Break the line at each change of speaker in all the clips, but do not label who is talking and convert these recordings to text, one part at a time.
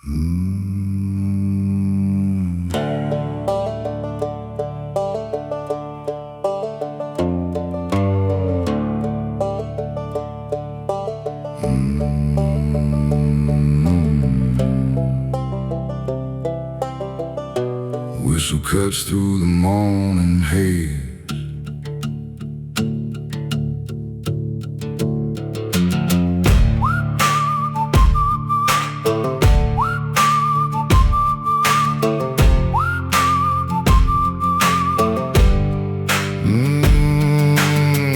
Whistle cuts through the morning haze.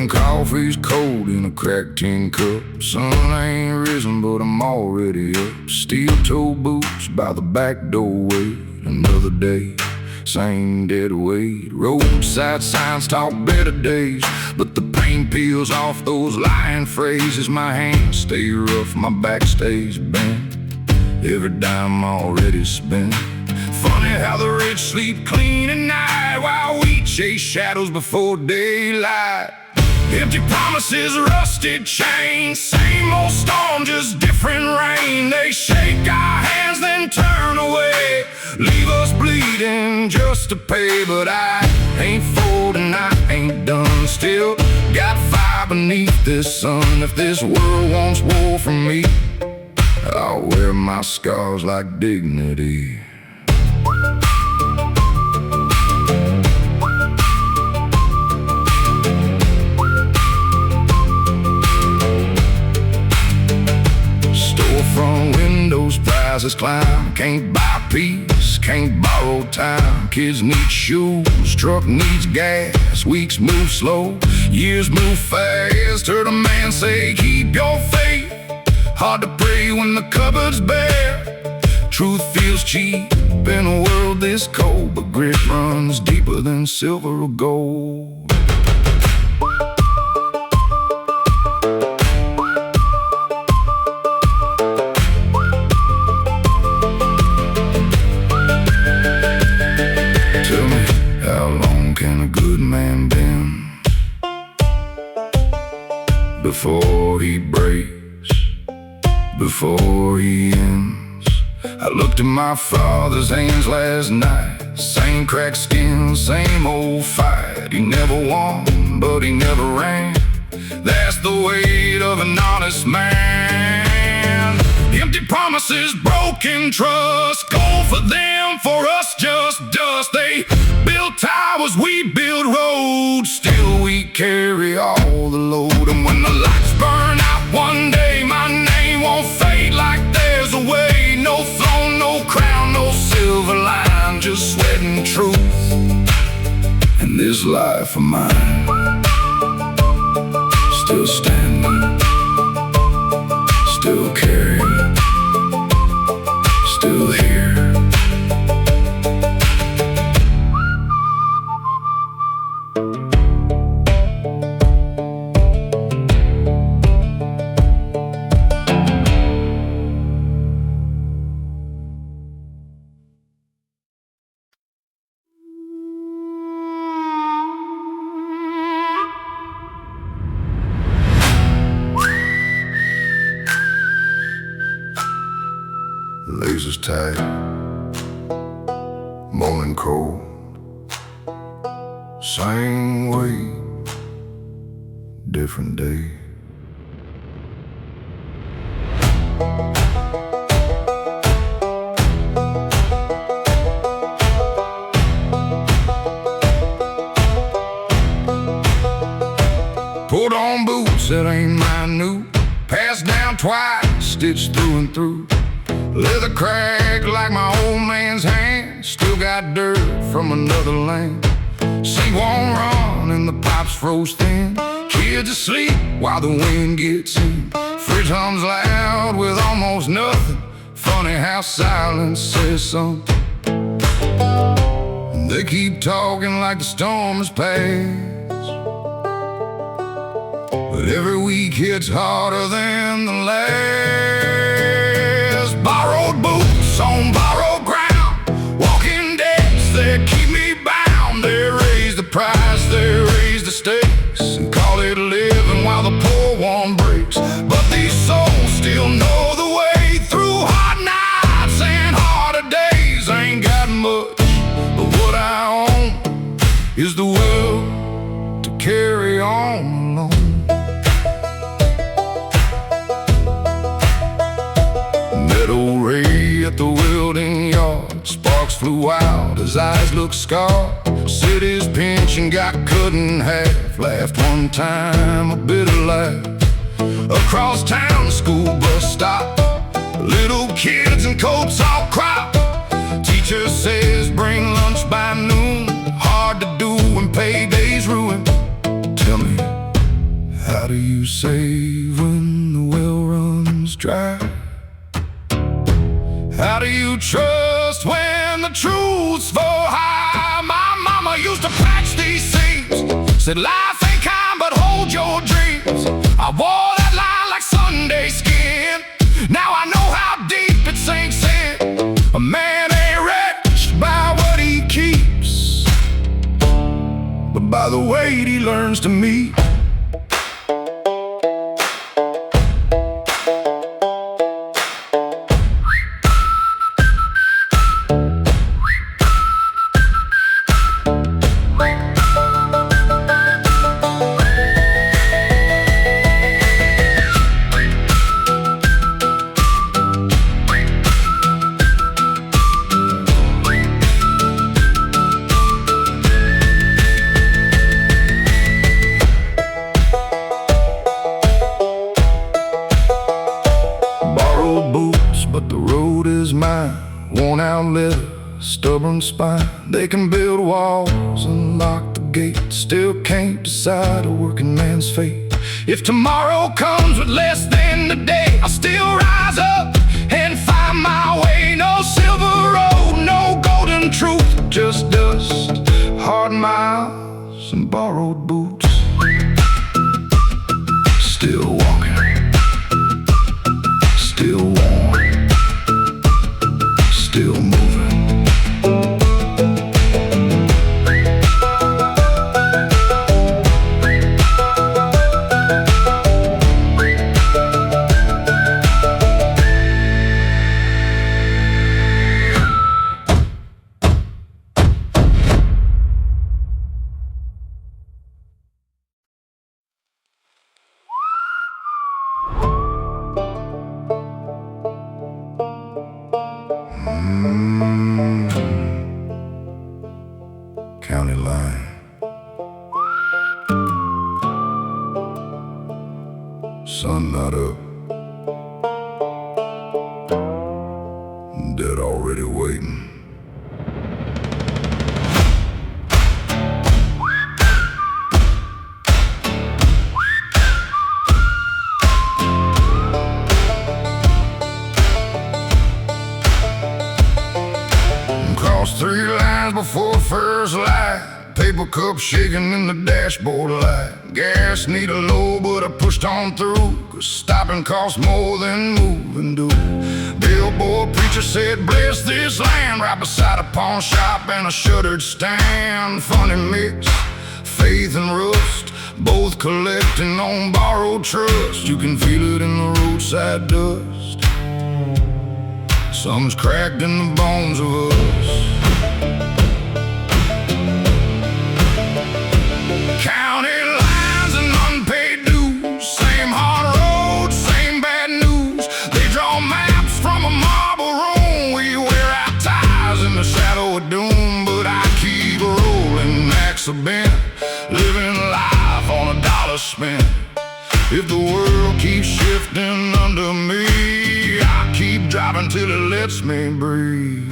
Coffee's cold in a cracked tin cup. Sun ain't risen, but I'm already up. Steel-toe boots by the back doorway. Another day, same dead weight. Roadside signs talk better days, but the paint peels off those lying phrases. My hands stay rough, my back stays bent. Every dime already spent. Funny how the rich sleep clean at night, while we chase shadows before daylight. Empty promises, rusted chains, same old storm, just different rain. They shake our hands, then turn away, leave us bleeding just to pay. But I ain't folding, I ain't done. Still got fire beneath this sun. If this world wants war from me, I'll wear my scars like dignity. Storefront windows, prices climb. Can't buy peace, can't borrow time. Kids need shoes, truck needs gas. Weeks move slow, years move fast. Heard a man say, keep your faith. Hard to pray when the cupboard's bare. Truth feels cheap in a world this cold, but grit runs deeper than silver or gold. Tell me, how long can a good man bend before he breaks, before he ends? I looked at my father's hands last night. Same cracked skin, same old fight. He never won, but he never ran. That's the weight of an honest man. Empty promises, broken trust. Gold for them, for us just dust. They built towers, we build roads. Still we carry all the load. And when the lights burn out one day, my name won't fade like there's a way. No throne, no crown, no silver line, just sweat and truth. And this life of mine, still standing, still carrying, still here. Lasers tight, morning cold, same way, different day. Put on boots that ain't mine new, passed down twice, stitched through and through. Leather cracked like my old man's hand, still got dirt from another land. Sink won't run and the pipes froze thin. Kids asleep while the wind gets in. Fridge hums loud with almost nothing. Funny how silence says something. And they keep talking like the storm has passed, but every week hits harder than the last. Borrowed boots on borrowed ground, walking debts that keep me bound. They raise the price, they raise the stakes, and call it living while the poor one breaks. But these souls still know the way through hard nights and blew out, his eyes looked scarred. Said his pension got cut in half. Laughed one time, a bitter laugh. Across town, the school bus stopped. Little kids in coats all cropped. Teacher says bring lunch by noon. Hard to do when payday's ruined. Tell me, how do you save when the well runs dry? How do you trust when the truth's for high? My mama used to patch these seams. Said life ain't kind, but hold your dreams. I wore that line like Sunday skin. Now I know how deep it sinks in. A man ain't rich by what he keeps, but by the weight he learns to meet. But the road is mine. Worn out leather, stubborn spine. They can build walls and lock the gate, still can't decide a working man's fate. If tomorrow comes with less than today, I'll still rise up and find my way. No silver road, no golden truth, just dust, hard miles and borrowed boots. Still walking, still warm, still moving. County line. Sun not up, dead already waiting. Crossed 3 lines before first light. Paper cup shaking in the dashboard light. Gas needed low, but I pushed on through, 'cause stopping costs more than moving do. Billboard preacher said, bless this land, right beside a pawn shop and a shuttered stand. Funny mix, faith and rust, both collecting on borrowed trust. You can feel it in the roadside dust. Something's cracked in the bones of us. County lines and unpaid dues, same hard road, same bad news. They draw maps from a marble room. We wear our ties in the shadow of doom, but I keep rolling, axe bent, living life on a dollar spent. If the world keeps shifting under me, I keep driving till it lets me breathe.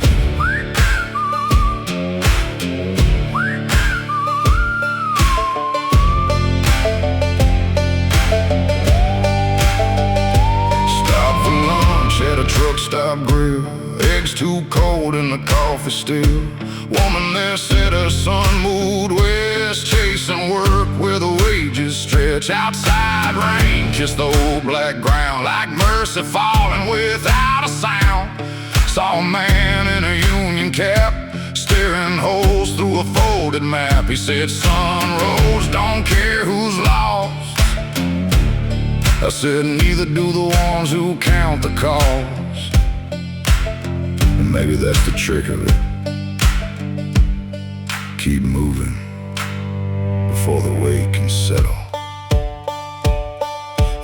Truck stop grill, eggs too cold and the coffee still. Woman there said her son moved west, chasing work where the wages stretch. Outside rain kissed the old black ground like mercy falling without a sound. Saw a man in a union cap staring holes through a folded map. He said, son, roads don't care who's lost. I said, neither do the ones who count the cost. And maybe that's the trick of it. Keep moving before the weight can settle.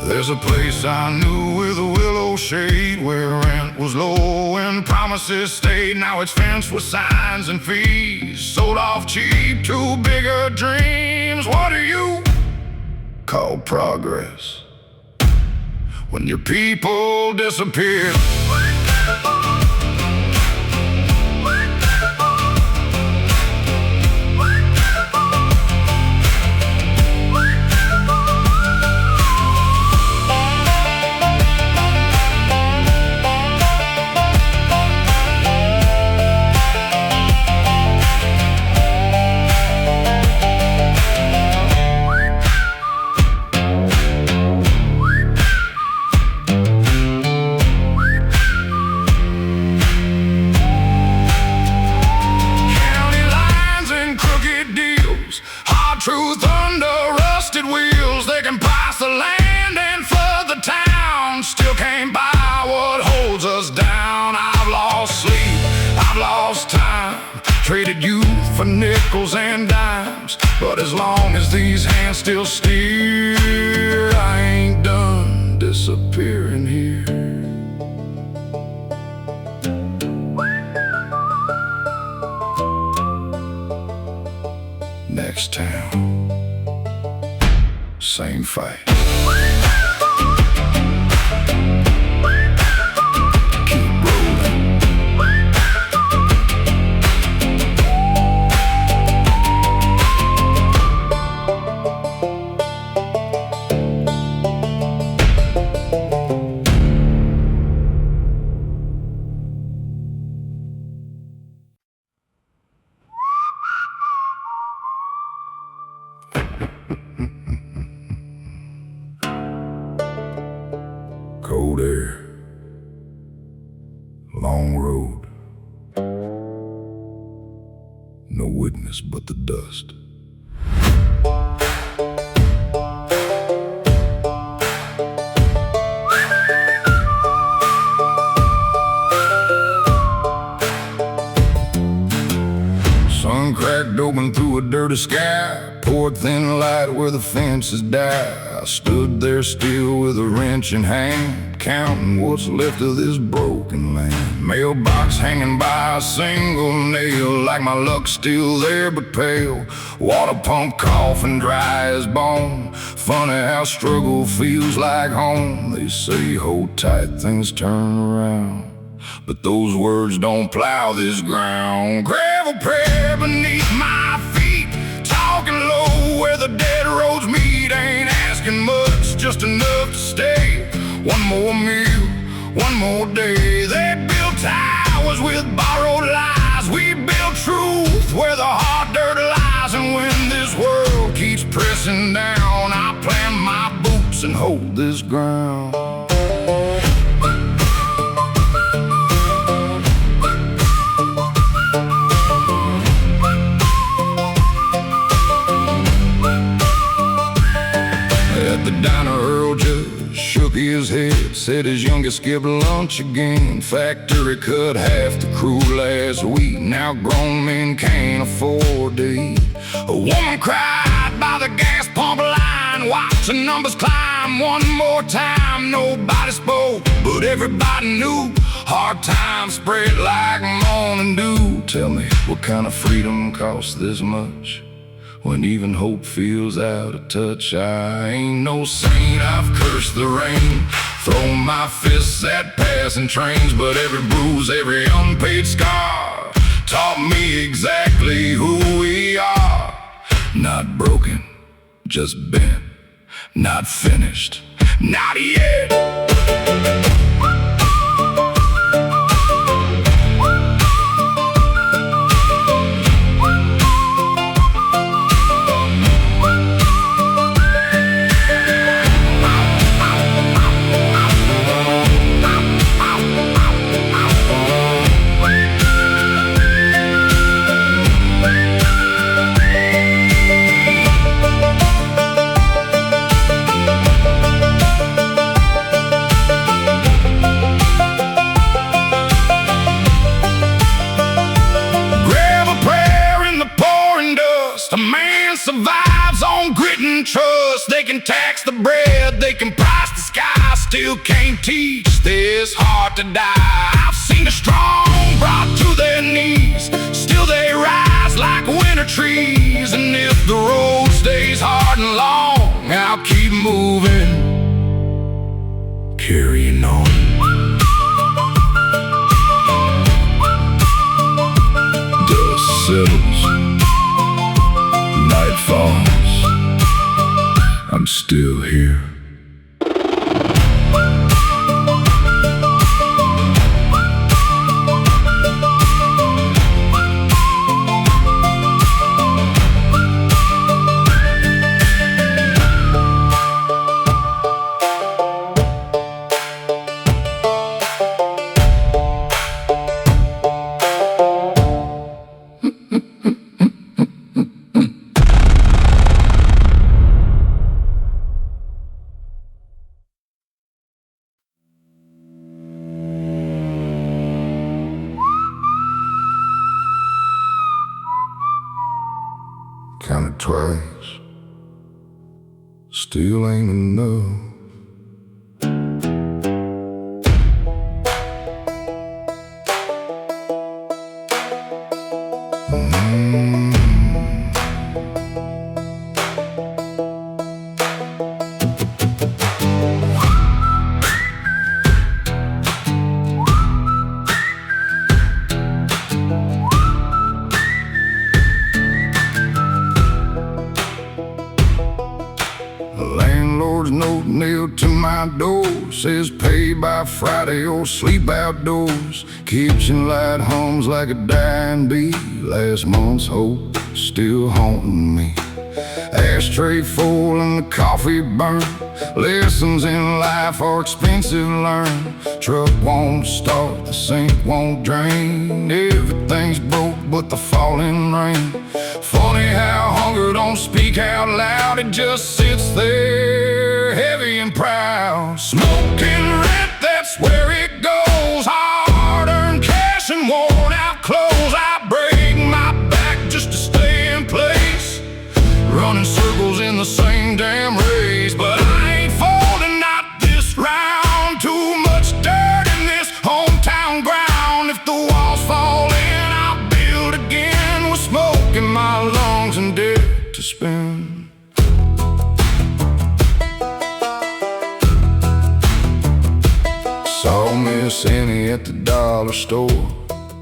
There's a place I knew where the willows shade where rent was low and promises stayed. Now it's fenced with signs and fees, sold off cheap to bigger dreams. What do you call progress when your people disappear? Truth under rusted wheels. They can pass the land and flood the town, still can't buy what holds us down. I've lost sleep, I've lost time, traded youth for nickels and dimes. But as long as these hands still steer, I ain't done disappearing here. Next town, same fight. Keep rolling. Cold air, long road, no witness but the dust. Sun cracked open through a dirty sky, poured thin light where the fences die. I stood there still with a wrench in hand, counting what's left of this broken land. Mailbox hanging by a single nail, like my luck's still there but pale. Water pump coughing dry as bone. Funny how struggle feels like home. They say hold tight, things turn around, but those words don't plow this ground. Gravel prayer beneath my feet, talking low where the dead roads meet. Ain't asking much, just enough to stay. One more meal, one more day. They built towers with borrowed lies. We build truth where the hard dirt lies. And when this world keeps pressing down, I plant my boots and hold this ground. At the diner, Earl just shook his head, said his youngest skipped lunch again. Factory cut half the crew last week. Now grown men can't afford to eat. A woman cried by the gas pump line, watch the numbers climb one more time. Nobody spoke, but everybody knew. Hard times spread like morning dew. Tell me, what kind of freedom costs this much, when even hope feels out of touch? I ain't no saint, I've cursed the rain, thrown my fists at passing trains. But every bruise, every unpaid scar taught me exactly who we are. Not broken, just bent, not finished, not yet. A man survives on grit and trust. They can tax the bread, they can price the sky, still can't teach this to die. I've seen the strong brought to their knees, still they rise like winter trees. And if the road stays hard and long, I'll keep moving, carrying on. Dust settles, night falls, I'm still here. Counted twice, still ain't enough. Landlord's note nailed to my door says pay by Friday or sleep outdoors. Kitchen light hums like a dying bee. Last month's hope still haunting me. Ashtray full and the coffee burnt. Lessons in life are expensive learned. Truck won't start, the sink won't drain. Everything's broke but the falling rain. Funny how hunger don't speak out loud. It just sits there heavy and proud. Smoking rent, that's where it goes. Hard-earned cash and worn-out clothes. I break my back just to stay in place, running circles in the same damn race. But I ain't folding, not this round. Too much dirt in this hometown ground. If the walls fall in, I'll build again, with smoke in my lungs and debt to spend. Saw Miss Annie at the dollar store,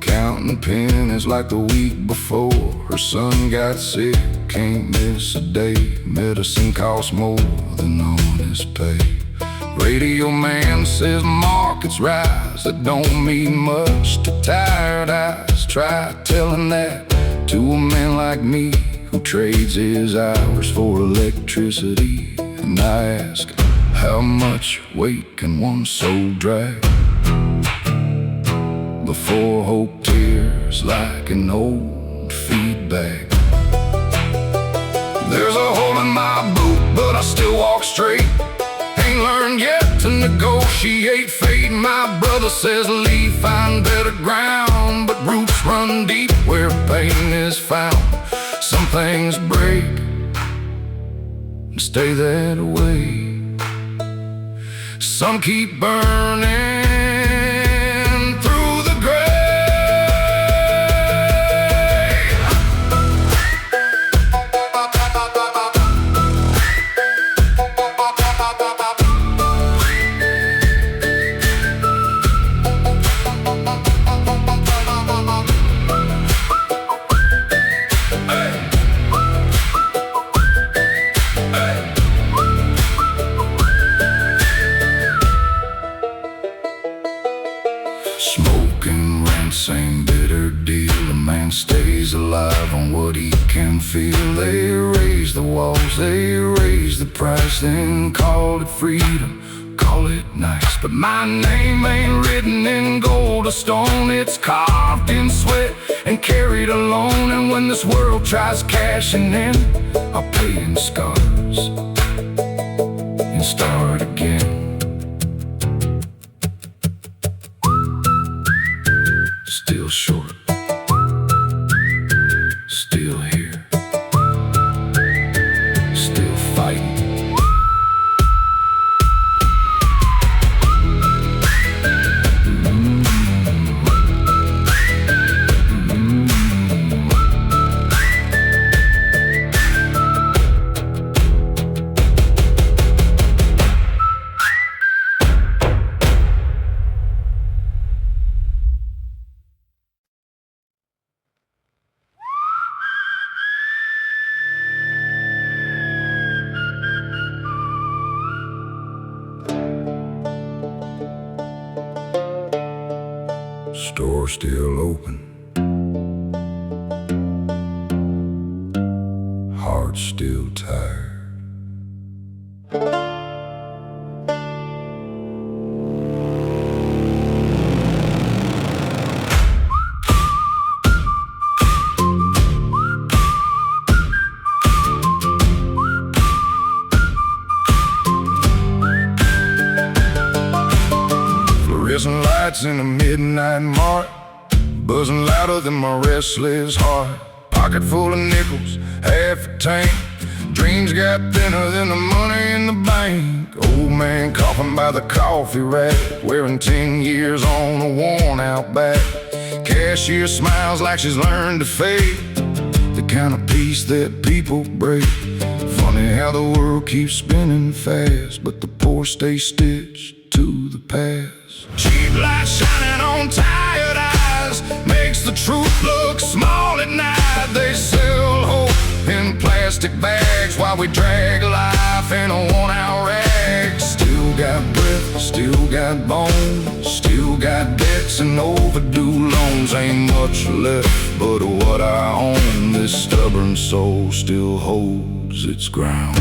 counting pennies like the week before. Her son got sick, can't miss a day. Medicine costs more than honest pay. Radio man says markets rise. That don't mean much to tired eyes. Try telling that to a man like me, who trades his hours for electricity. And I ask, how much weight can one soul drag before hope tears like an old feedback? There's a hole in my boot, but I still walk straight. Ain't learned yet to negotiate fate. My brother says leave, find better ground, but roots run deep where pain is found. Some things break and stay that way. Some keep burning through the grave. Smoking rent, same bitter deal. A man stays alive on what he can feel. They raise the walls, they raise the price, then call it freedom, call it nice. But my name ain't written in gold or stone. It's carved in sweat and carried alone. And when this world tries cashing in, I'll pay in scars and start again. Still short, still here, still fighting. door still open, heart still tired. Fluorescent lights in the midnight mark, buzzing louder than my restless heart. Pocket full of nickels, half a tank. Dreams got thinner than the money in the bank. Old man coughing by the coffee rack, wearing 10 years on a worn out back. Cashier smiles like she's learned to fade, the kind of peace that people break. Funny how the world keeps spinning fast, but the poor stay stitched to the past. Cheap light shining on tired eyes makes the truth look small at night. They sell hope in plastic bags while we drag life in a worn-out rag. Still got breath, still got bones, still got debts and overdue loans. Ain't much left but what I own. This stubborn soul still holds its ground.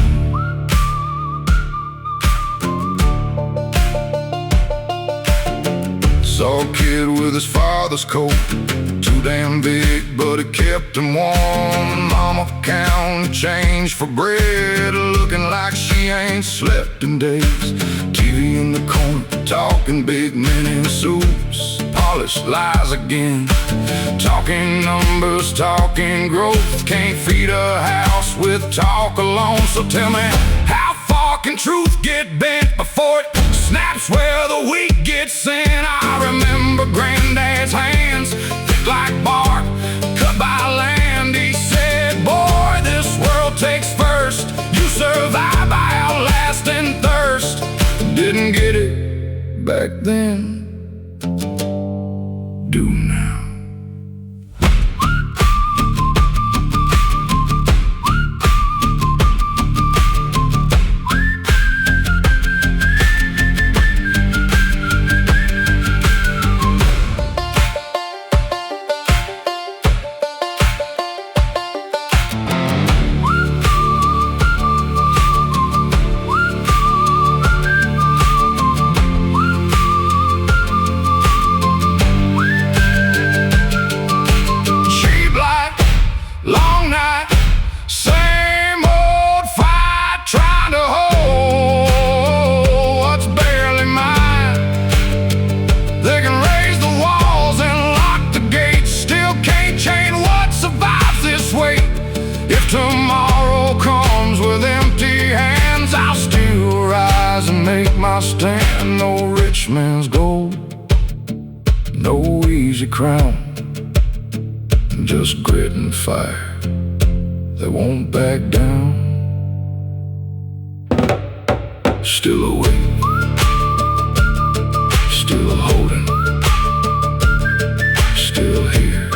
Saw a kid with his father's coat, too damn big, but it kept him warm. Mama counting change for bread, looking like she ain't slept in days. TV in the corner, talking big men in suits, polished lies again. Talking numbers, talking growth, can't feed a house with talk alone. So tell me, how far can truth get bent before it snaps where the weak get sent? I remember Granddad's hands, thick like bark, cut by land. He said, boy, this world takes first. You survive by outlasting thirst. Didn't get it back then, do now. Long night, same old fight, trying to hold what's barely mine. They can raise the walls and lock the gates, still can't chain what survives this weight. If tomorrow comes with empty hands, I'll still rise and make my stand. No rich man's gold, no easy crown, just grit and fire that won't back down. Still awake, still holding, still here.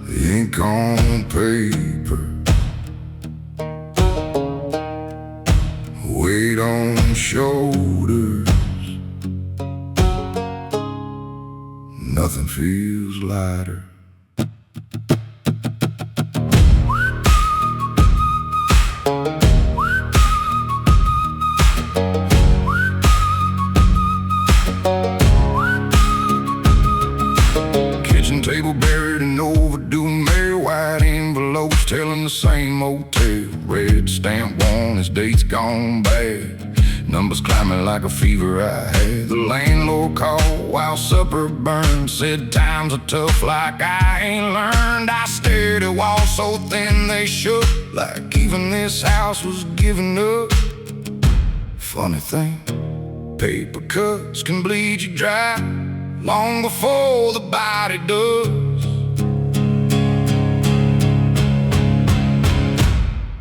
The ink on paper, weight on shoulders, nothing feels lighter. Kitchen table buried in overdue mail, white envelopes telling the same old tale. Red stamp one, his date's gone bad. Numbers climbing like a fever I had. The landlord called while supper burned, said times are tough like I ain't learned. I stared at walls so thin they shook, like even this house was giving up. Funny thing, paper cuts can bleed you dry long before the body does.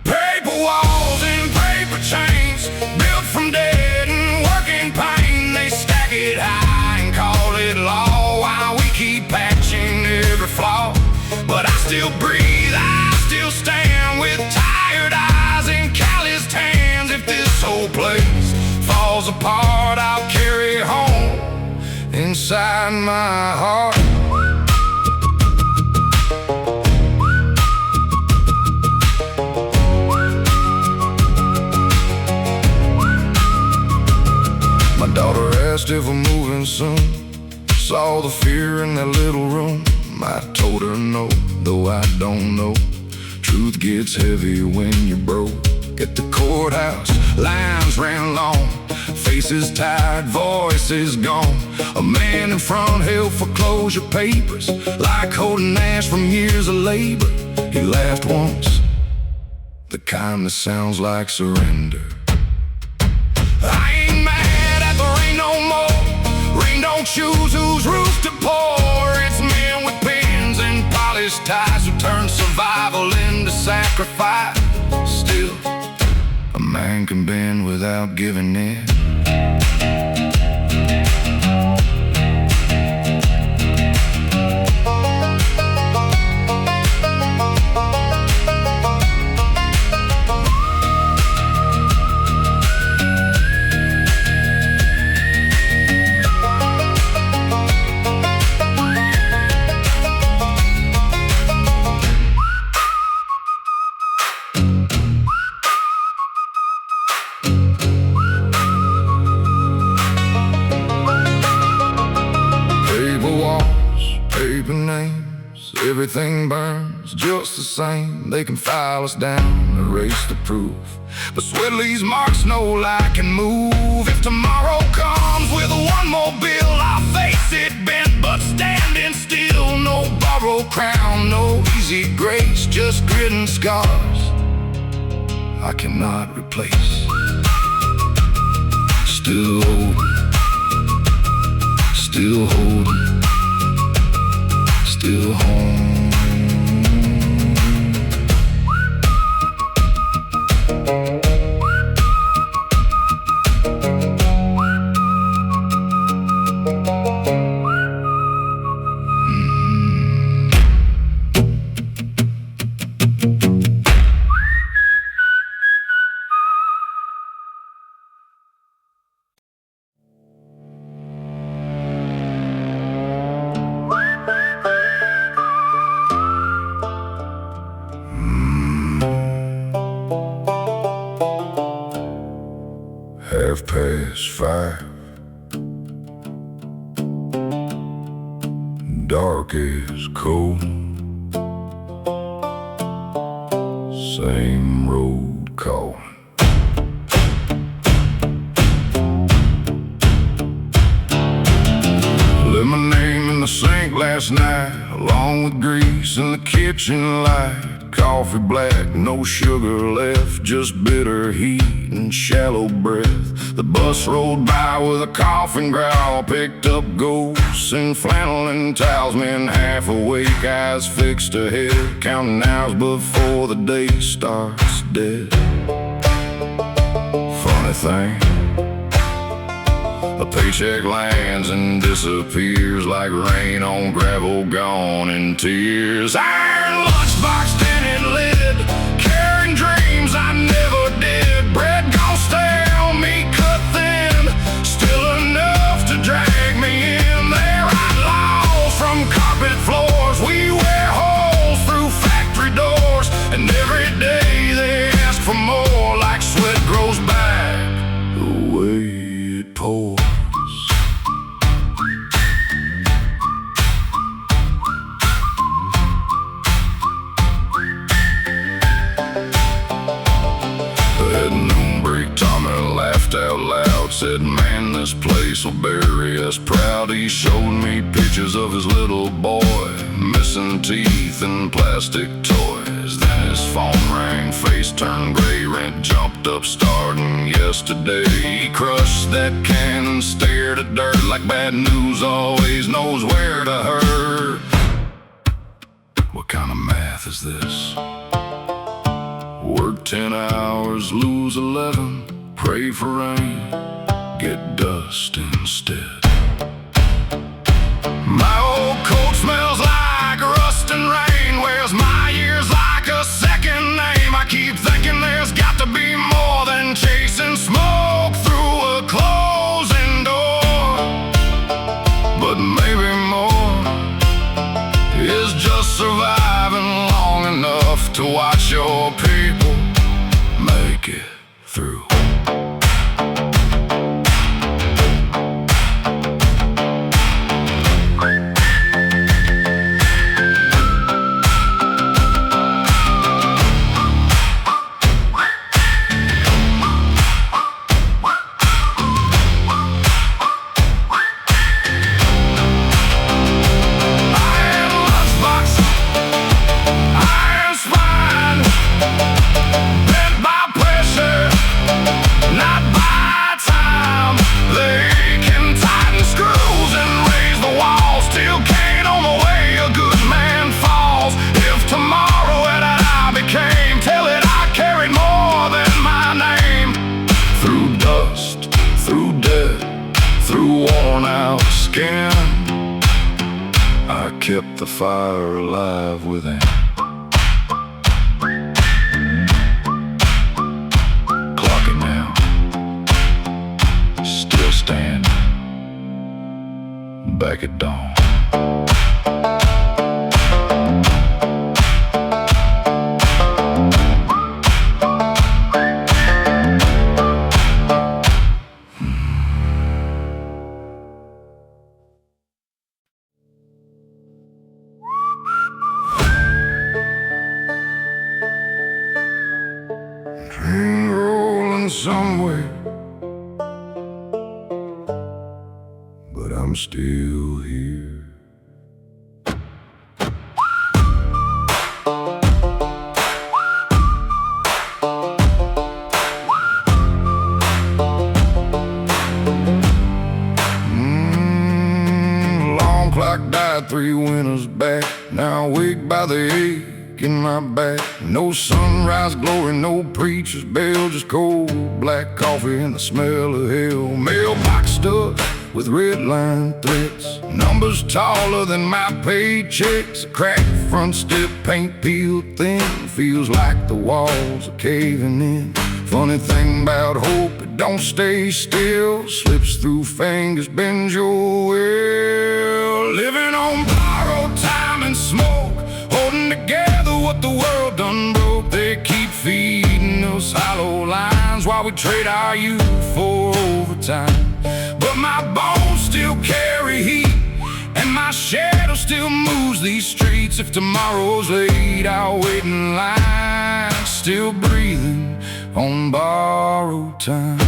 Paper walls and paper chains, built from dead and working pain. They stack it high and call it law, while we keep patching every flaw. But I still breathe, I still stand, with tired eyes and calloused hands. If this whole place falls apart, I'll carry home inside my heart. My daughter asked if we're moving soon, saw the fear in that little room. I told her no, though I don't know. Truth gets heavy when you're broke. At the courthouse, lines ran long, faces tired, voices gone. A man in front held foreclosure papers, like holding ash from years of labor. He laughed once, the kind that sounds like surrender. I ain't mad at the rain no more. Rain don't choose whose roof to pour. It's men with pens and polished ties who turn survival into sacrifice. Still, a man can bend without giving in. Paper names, everything burns just the same. They can file us down, erase the proof, but sweat leaves marks no lie can move. If tomorrow comes with one more bill, I'll face it bent but standing still. No borrowed crown, no easy grace, just grit and scars I cannot replace. Still holding, still holding, still home. Half past 5, dark is cold, same road calling. Left my name in the sink last night, along with grease in the kitchen light. Coffee black, no sugar left, just bitter heat and shallow breath. The bus rolled by with a coughing growl, picked up ghosts in flannel and towels. Men half awake, eyes fixed ahead, counting hours before the day starts dead. Funny thing, a paycheck lands and disappears like rain on gravel, gone in tears. Iron lunchbox, tinted lid, carrying dreams I never did. Bread gone stale, meat cut thin, still enough to drag me in. They're outlaws from carpet floors, we wear holes through factory doors, and every day they ask for more, like sweat grows back the way it pours. Out loud, said, man, this place will bury us proud. He showed me pictures of his little boy, missing teeth and plastic toys. Then his phone rang, face face turned gray, rent jumped up starting yesterday. He crushed that can and stared at dirt like bad news always knows where to hurt. What kind of math is this? Work 10 hours, lose 11, pray for rain, get dust instead. My old coat smells like rust and rain, wears my years like a second name. I keep thinking there's got to be more than chasing smoke through a closing door. But maybe more is just surviving long enough to watch your people make it through. I kept the fire alive within. Clocking now, still standing back at dawn. Rolling somewhere, but I'm still here. Long clock died 3 winters back. Now awake by the ache in my back. No sunrise glory, no preacher's bell, just cold black coffee and the smell of hell. Mailbox stuck with red line threats, numbers taller than my paychecks. A cracked front step, paint peeled thin, feels like the walls are caving in. Funny thing about hope, it don't stay still, slips through fingers, bends your will. Living on borrowed time and smoke, holding together what the world done broke. They keep feeding us hollow lines while we trade our youth for overtime. But my bones still carry heat, and my shadow still moves these streets. If tomorrow's late, I'll wait in line, still breathing on borrowed time.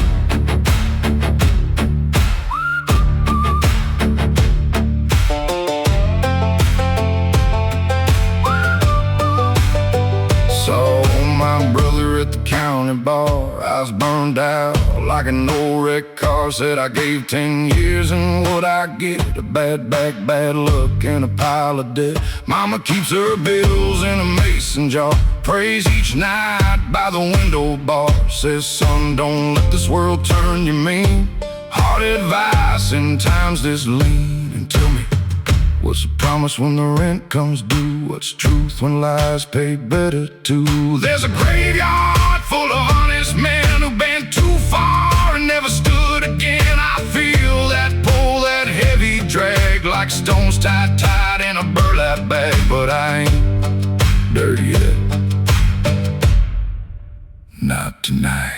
At the county bar, I was burned out like an old wrecked car. Said I gave 10 years and what I get, a bad back, bad luck, and a pile of debt. Mama keeps her bills in a mason jar, prays each night by the window bar. Says, son, don't let this world turn you mean. Hard advice in times this lean. And tell me, what's the promise when the rent comes due? What's truth when lies pay better too? There's a graveyard full of honest men who've been too far and never stood again. I feel that pull, that heavy drag, like stones tied in a burlap bag. But I ain't dirty yet, not tonight.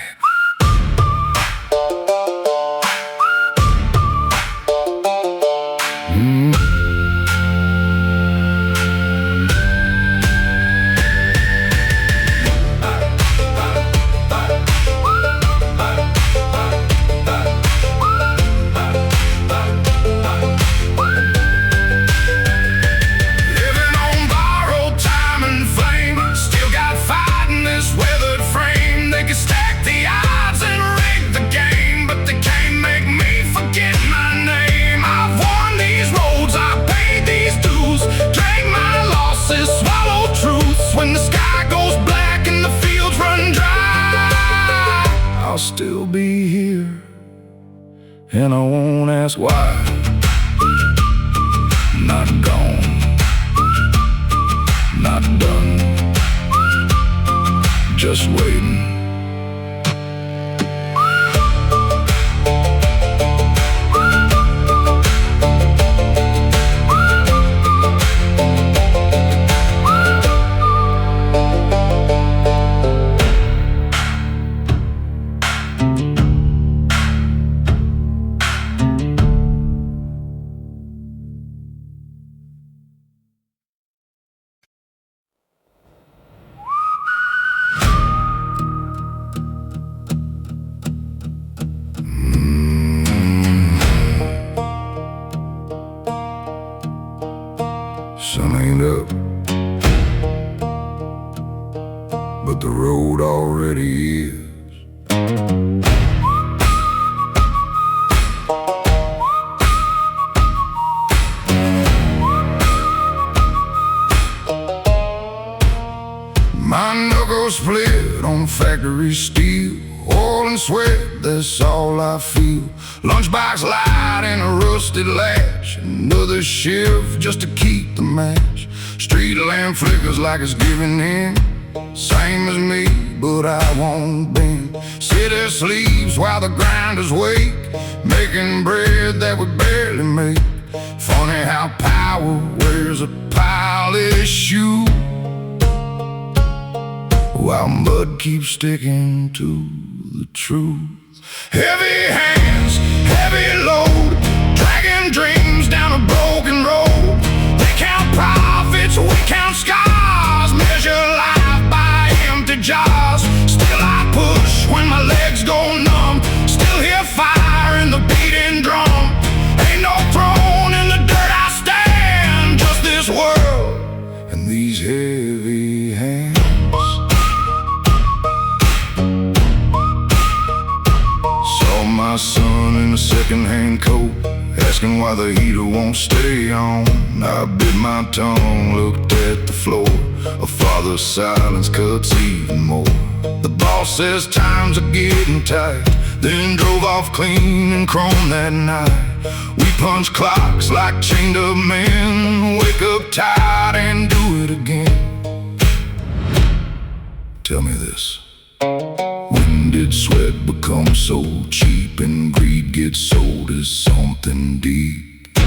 Weathered and I won't ask why. Not gone, not done, just waiting. Sun ain't up, but the road already is. My knuckles split on factory steel, oil and sweat, that's all I feel. Lunchbox light and a rusted latch, another shift just to keep the match. Street lamp flickers like it's giving in, same as me, but I won't bend. City sleeps while the grinders wake, making bread that we barely make. Funny how power wears a polished shoe, while mud keeps sticking to the truth. Heavy hands, heavy load, dragging dreams down a broken road. They count profits, we count scars, measure life by empty jars. Still I push when my legs go numb, still hear fire in the beating drum. Ain't no throne in the dirt I stand, just this world and these heavy hands. My son in a second-hand coat, asking why the heater won't stay on. I bit my tongue, looked at the floor. A father's silence cuts even more. The boss says times are getting tight, then drove off clean and chrome that night. We punch clocks like chained up men, wake up tired and do it again. Tell me this, when did sweat become so cheap and greed get sold as something deep?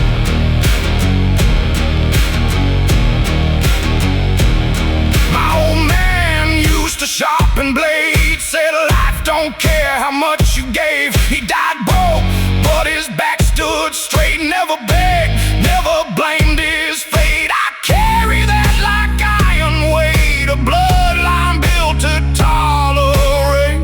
My old man used to sharpen blades, said life don't care how much you gave. He died broke, but his back stood straight, never begged, never blamed his fate. I carry that like iron weight, a bloodline built to tolerate.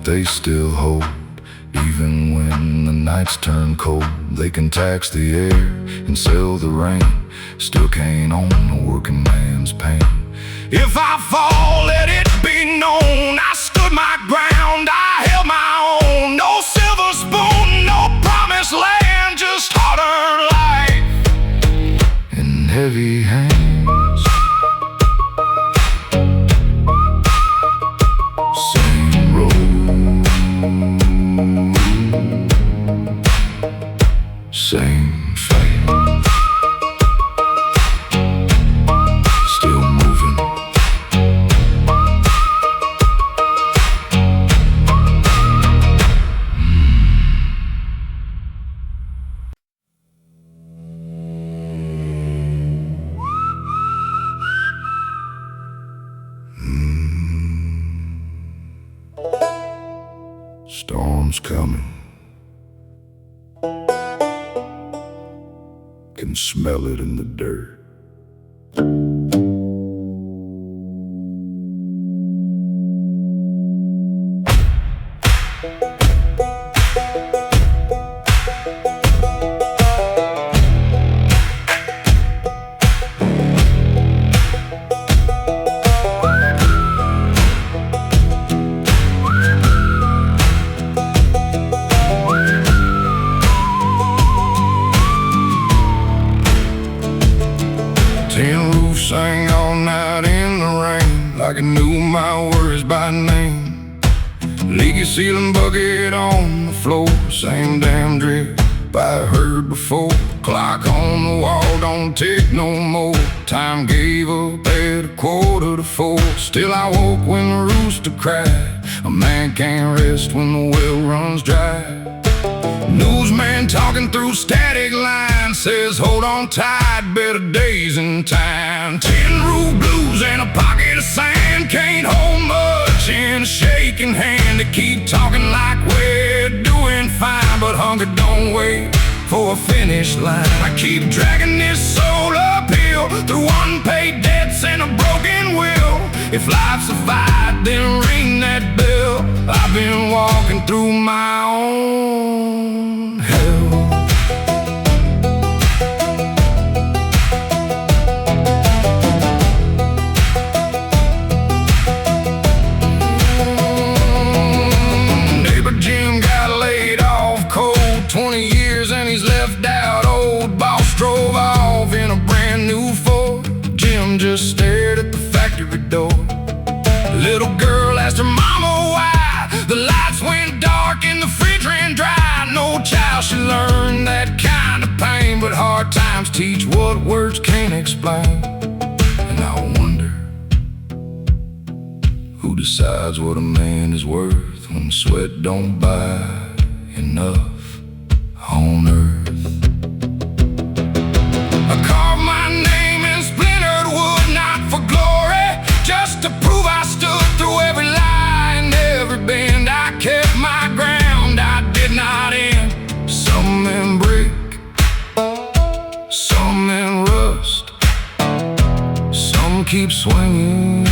They still hold, even when the nights turn cold. They can tax the air and sell the rain, still can't own a working man's pain. If I fall, let it be known, I stood my ground, I held my own. No silver spoon, no promised land, just hard-earned life in heavy hands. Same fate, still moving. Storm's coming, can smell it in the dirt. like it knew my worries by name. Leaky ceiling bucket on the floor, same damn drip I heard before. Clock on the wall don't tick no more. Time gave up at 3:45. Still I woke when the rooster cried. A man can't rest when the well runs dry. Newsman talking through static lines says hold on tight, better days in time. 10 rule blues and a pocket of sand can't hold much in a shaking hand. To keep talking like we're doing fine, but hunger don't wait for a finish line. I keep dragging this soul uphill through unpaid debts and a broken will. If life's a fight, then ring that bell. I've been walking through my own hell. Neighbor Jim got laid off cold, 20 years and he's left out. Old boss drove off in a brand new Ford. Jim just stared at the factory door. Little girl asked her mama why the lights went dark and the fridge ran dry. No child should learn that kind of pain, but hard times teach what words can't explain. And I wonder, who decides what a man is worth when sweat don't buy enough on earth? I carved my name in splintered wood, not for glory, just to prove I stood through every lie and every bend. I kept my ground, I did not end. Some in brick, some in rust, some keep swinging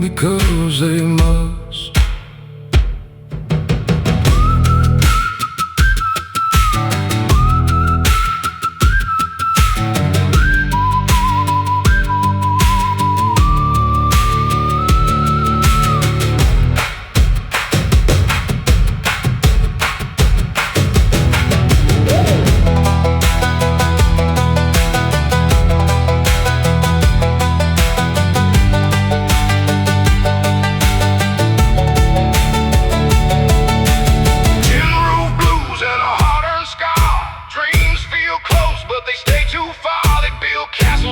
because they must.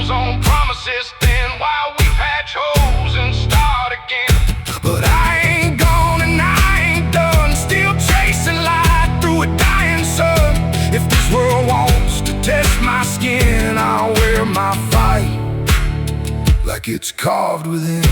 On promises then while we've had chose and start again. But I ain't gone and I ain't done, still chasing light through a dying sun. If this world wants to test my skin, I'll wear my fight like it's carved within.